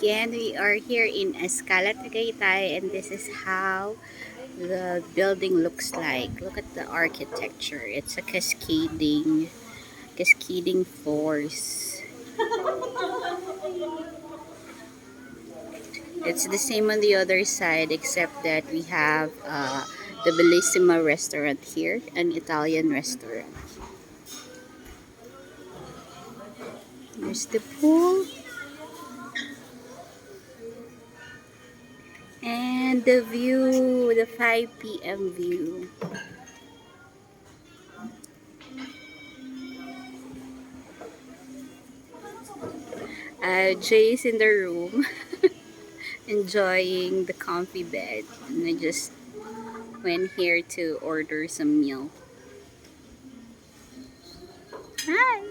again. We are here in Escala, Tagaytay, and this is how the building looks like. Look at the architecture. It's a cascading floors. It's the same on the other side, except that we have the Bellissima restaurant here, an Italian restaurant. There's the pool and the view, the 5 p.m. view. Jay's in the room enjoying the comfy bed, and I just went here to order some meal. Hi!